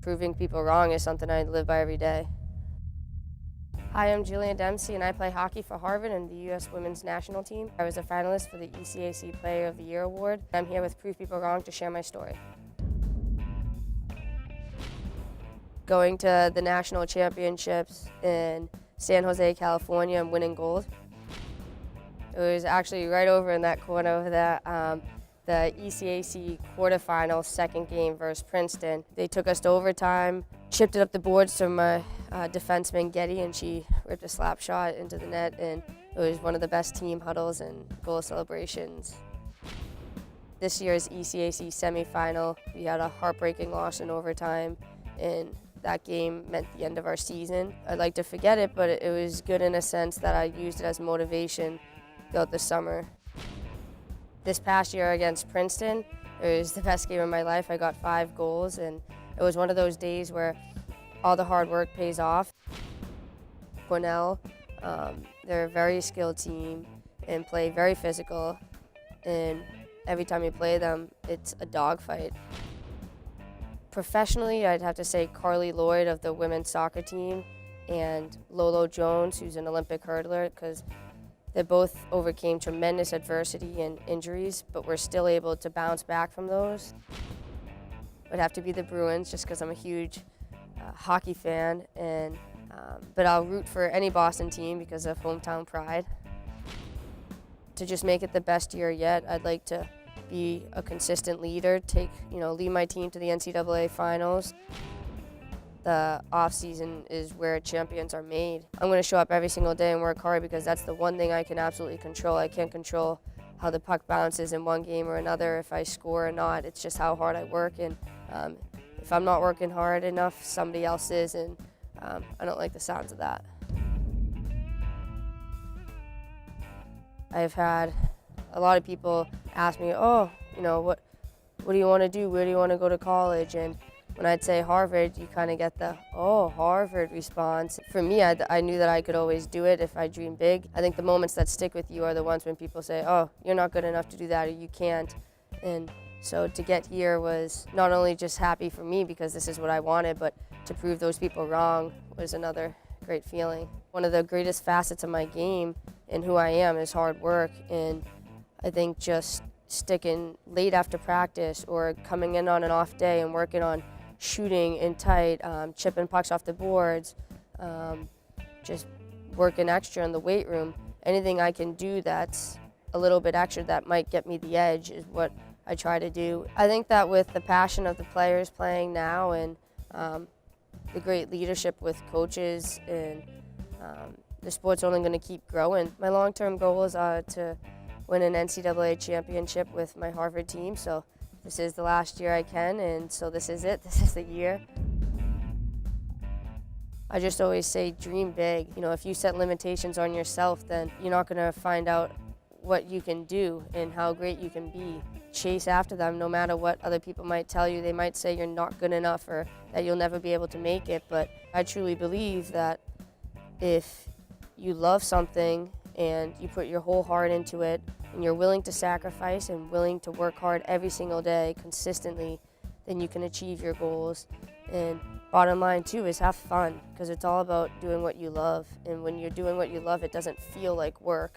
Proving people wrong is something I live by every day. Hi, I'm Jillian Dempsey, and I play hockey for Harvard and the U.S. Women's National Team. I was a finalist for the ECAC Player of the Year Award. I'm here with Prove People Wrong to share my story. Going to the national championships in San Jose, California, and winning gold. It was actually right over in that corner over there. The ECAC quarterfinals, second game versus Princeton. They took us to overtime, chipped it up the boards to my defenseman Getty, and she ripped a slap shot into the net, and it was one of the best team huddles and goal celebrations. This year's ECAC semifinal, we had a heartbreaking loss in overtime, and that game meant the end of our season. I'd like to forget it, but it was good in a sense that I used it as motivation throughout the summer. This past year against Princeton, it was the best game of my life. I got 5 goals, and it was one of those days where all the hard work pays off. Cornell, they're a very skilled team and play very physical, and every time you play them, it's a dogfight. Professionally, I'd have to say Carly Lloyd of the women's soccer team and Lolo Jones, who's an Olympic hurdler, because they both overcame tremendous adversity and injuries, but were still able to bounce back from those. It would have to be the Bruins, just because I'm a huge hockey fan, and but I'll root for any Boston team because of hometown pride. To just make it the best year yet, I'd like to be a consistent leader, lead my team to the NCAA finals. The off season is where champions are made. I'm going to show up every single day and work hard because that's the one thing I can absolutely control. I can't control how the puck bounces in one game or another, if I score or not. It's just how hard I work, and if I'm not working hard enough, somebody else is, and I don't like the sounds of that. I've had a lot of people ask me, what do you want to do? Where do you want to go to college? And when I'd say Harvard, you kind of get the, Harvard response. For me, I knew that I could always do it if I dream big. I think the moments that stick with you are the ones when people say, you're not good enough to do that, or you can't. And so to get here was not only just happy for me because this is what I wanted, but to prove those people wrong was another great feeling. One of the greatest facets of my game and who I am is hard work, and I think just sticking late after practice or coming in on an off day and working on shooting in tight, chipping pucks off the boards, just working extra in the weight room. Anything I can do that's a little bit extra that might get me the edge is what I try to do. I think that with the passion of the players playing now and the great leadership with coaches, and the sport's only going to keep growing. My long-term goals are to win an NCAA championship with my Harvard team, so this is the last year I can, and so this is it. This is the year. I just always say dream big. If you set limitations on yourself, then you're not going to find out what you can do and how great you can be. Chase after them no matter what other people might tell you. They might say you're not good enough or that you'll never be able to make it, but I truly believe that if you love something and you put your whole heart into it, and you're willing to sacrifice and willing to work hard every single day consistently, then you can achieve your goals. And bottom line too is have fun, because it's all about doing what you love. And when you're doing what you love, it doesn't feel like work.